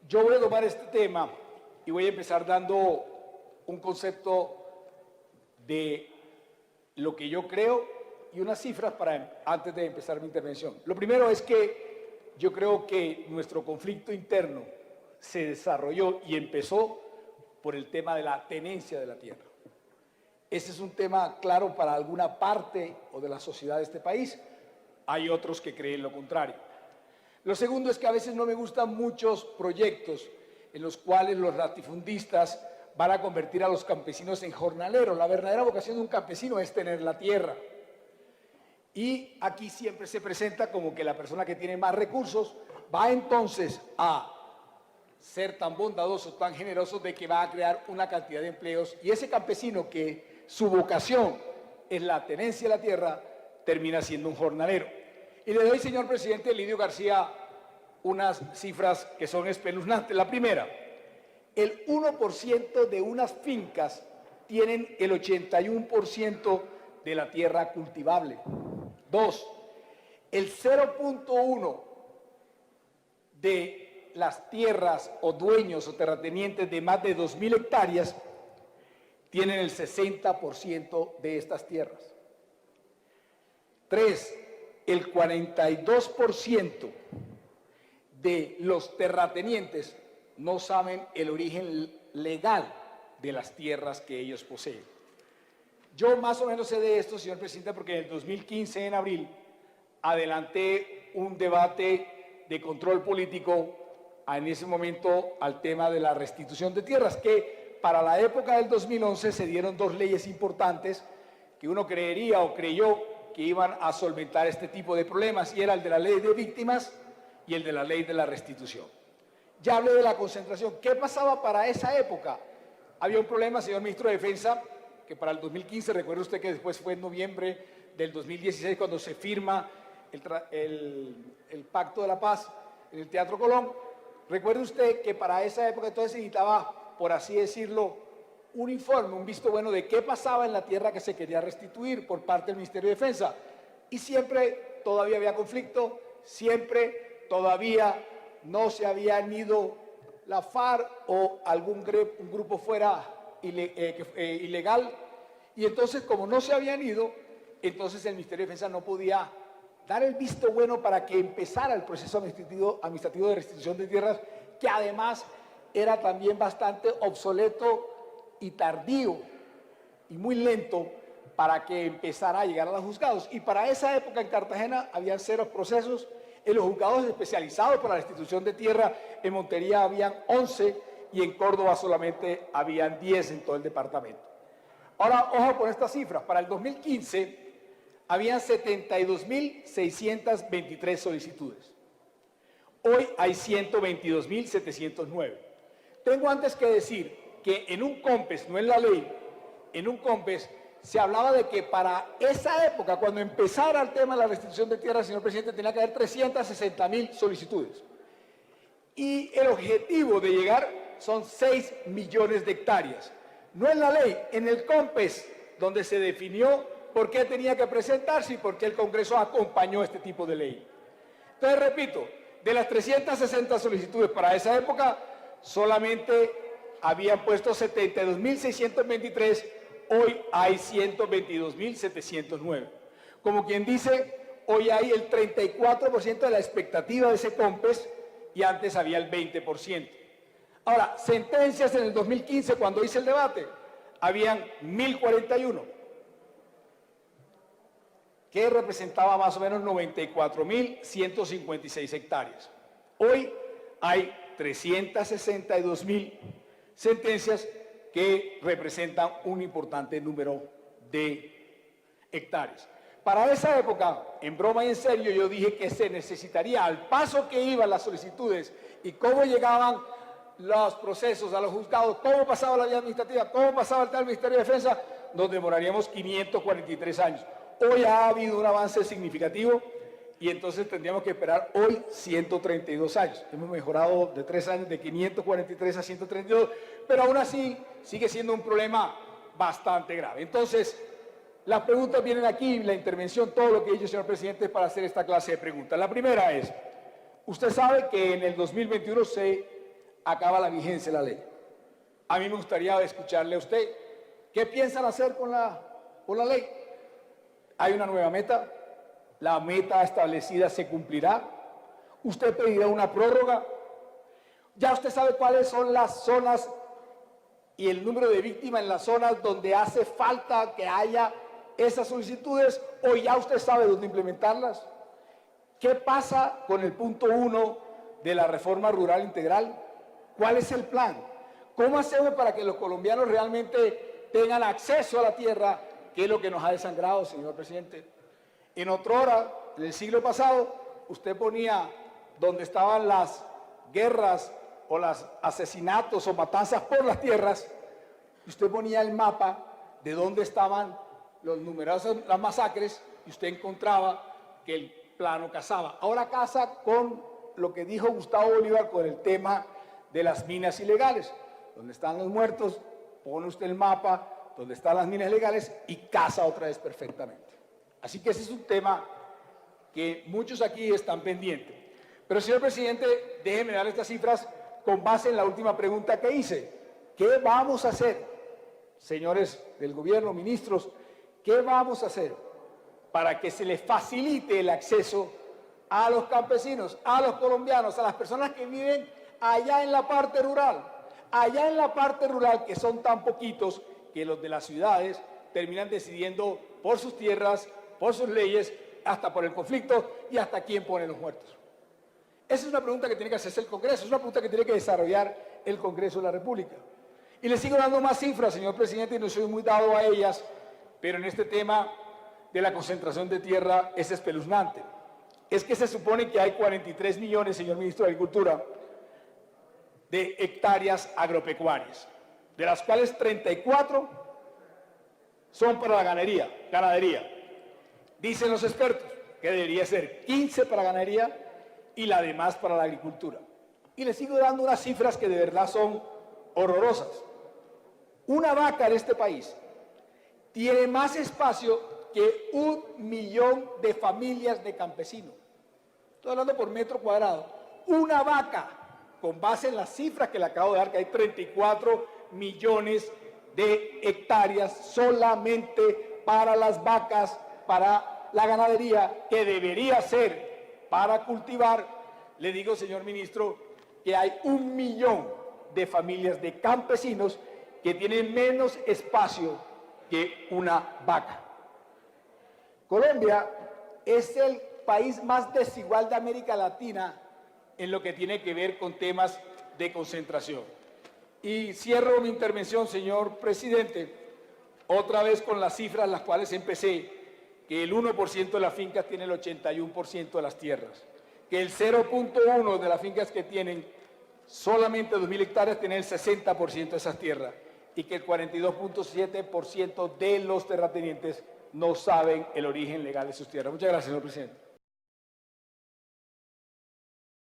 Yo voy a tomar este tema y voy a empezar dando un concepto de lo que yo creo y unas cifras antes de empezar mi intervención. Lo primero es que yo creo que nuestro conflicto interno se desarrolló y empezó por el tema de la tenencia de la tierra. Ese es un tema claro para alguna parte o de la sociedad de este país. Hay otros que creen lo contrario. Lo segundo es que a veces no me gustan muchos proyectos en los cuales los latifundistas van a convertir a los campesinos en jornaleros. La verdadera vocación de un campesino es tener la tierra. Y aquí siempre se presenta como que la persona que tiene más recursos va entonces a ser tan bondadoso, tan generoso, de que va a crear una cantidad de empleos. Y ese campesino que su vocación es la tenencia de la tierra, termina siendo un jornalero. Y le doy, señor presidente Lidio García, unas cifras que son espeluznantes. La primera, el 1% de unas fincas tienen el 81% de la tierra cultivable. 2, el 0.1 de las tierras o dueños o terratenientes de más de 2.000 hectáreas tienen el 60% de estas tierras. 3, el 42% de los terratenientes no saben el origen legal de las tierras que ellos poseen. Yo más o menos sé de esto, señor presidente, porque en el 2015, en abril, adelanté un debate de control político en ese momento al tema de la restitución de tierras, que para la época del 2011 se dieron dos leyes importantes que uno creería o creyó que iban a solventar este tipo de problemas, y era el de la ley de víctimas y el de la ley de la restitución. Ya hablé de la concentración. ¿Qué pasaba para esa época? Había un problema, señor ministro de Defensa, que para el 2015, recuerde usted que después fue en noviembre del 2016 cuando se firma el Pacto de la Paz en el Teatro Colón. Recuerde usted que para esa época entonces se necesitaba, por así decirlo, un informe, un visto bueno de qué pasaba en la tierra que se quería restituir por parte del Ministerio de Defensa. Y siempre todavía había conflicto, siempre todavía no se habían ido la FARC o un grupo fuera ilegal, y entonces como no se habían ido, entonces el Ministerio de Defensa no podía dar el visto bueno para que empezara el proceso administrativo de restitución de tierras, que además era también bastante obsoleto y tardío y muy lento para que empezara a llegar a los juzgados. Y para esa época en Cartagena habían 0 procesos. En los juzgados especializados para la restitución de tierra, en Montería habían 11 y en Córdoba solamente habían 10 en todo el departamento. Ahora, ojo con estas cifras. Para el 2015 habían 72.623 solicitudes. Hoy hay 122.709. Tengo antes que decir que en un COMPES, no en la ley, en un COMPES se hablaba de que para esa época, cuando empezara el tema de la restitución de tierra, señor presidente, tenía que haber 360.000 solicitudes. Y el objetivo de llegar son 6 millones de hectáreas. No en la ley, en el COMPES, donde se definió por qué tenía que presentarse y por qué el Congreso acompañó este tipo de ley. Entonces, repito, de las 360 solicitudes para esa época, solamente habían puesto 72.623, hoy hay 122.709. Como quien dice, hoy hay el 34% de la expectativa de ese COMPES y antes había el 20%. Ahora, sentencias en el 2015, cuando hice el debate, habían 1.041, que representaba más o menos 94.156 hectáreas. Hoy hay 362.000 sentencias que representan un importante número de hectáreas. Para esa época, en broma y en serio, yo dije que se necesitaría, al paso que iban las solicitudes y cómo llegaban los procesos a los juzgados, cómo pasaba la vía administrativa, cómo pasaba el tema del Ministerio de Defensa, nos demoraríamos 543 años. Hoy ha habido un avance significativo y entonces tendríamos que esperar hoy 132 años. Hemos mejorado de 3 años, de 543 a 132, pero aún así sigue siendo un problema bastante grave. Entonces, las preguntas vienen aquí, la intervención, todo lo que he dicho, señor presidente, es para hacer esta clase de preguntas. La primera es, usted sabe que en el 2021 se acaba la vigencia de la ley. A mí me gustaría escucharle a usted. ¿Qué piensan hacer con la ley? Hay una nueva meta. La meta establecida se cumplirá. Usted pedirá una prórroga. Ya usted sabe cuáles son las zonas y el número de víctimas en las zonas donde hace falta que haya esas solicitudes, o ya usted sabe dónde implementarlas. ¿Qué pasa con el punto 1 de la reforma rural integral? ¿Cuál es el plan? ¿Cómo hacemos para que los colombianos realmente tengan acceso a la tierra, que es lo que nos ha desangrado, señor presidente? En otra hora, en el siglo pasado, usted ponía donde estaban las guerras o los asesinatos o matanzas por las tierras, usted ponía el mapa de dónde estaban las masacres, y usted encontraba que el plano casaba. Ahora casa con lo que dijo Gustavo Bolívar con el tema de las minas ilegales. Donde están los muertos, pone usted el mapa, donde están las minas ilegales y casa otra vez perfectamente. Así que ese es un tema que muchos aquí están pendientes. Pero, señor presidente, déjeme dar estas cifras con base en la última pregunta que hice. ¿Qué vamos a hacer, señores del gobierno, ministros? ¿Qué vamos a hacer para que se les facilite el acceso a los campesinos, a los colombianos, a las personas que viven allá en la parte rural? Allá en la parte rural, que son tan poquitos que los de las ciudades terminan decidiendo por sus tierras, por sus leyes, hasta por el conflicto y hasta quién pone los muertos. Esa es una pregunta que tiene que hacerse el Congreso, es una pregunta que tiene que desarrollar el Congreso de la República. Y le sigo dando más cifras, señor presidente, y no soy muy dado a ellas, pero en este tema de la concentración de tierra es espeluznante. Es que se supone que hay 43 millones, señor ministro de Agricultura, de hectáreas agropecuarias, de las cuales 34 son para la ganadería. Dicen los expertos que debería ser 15 para ganadería y la demás para la agricultura. Y les sigo dando unas cifras que de verdad son horrorosas. Una vaca en este país tiene más espacio que 1 millón de familias de campesinos. Estoy hablando por metro cuadrado. Una vaca, con base en las cifras que le acabo de dar, que hay 34 millones de hectáreas solamente para las vacas, para la ganadería, que debería ser para cultivar. Le digo, señor ministro, que hay 1 millón de familias de campesinos que tienen menos espacio que una vaca. Colombia es el país más desigual de América Latina en lo que tiene que ver con temas de concentración. Y cierro mi intervención, señor presidente, otra vez con las cifras las cuales empecé, que el 1% de las fincas tiene el 81% de las tierras, que el 0.1% de las fincas que tienen solamente 2.000 hectáreas tienen el 60% de esas tierras, y que el 42.7% de los terratenientes no saben el origen legal de sus tierras. Muchas gracias, señor presidente.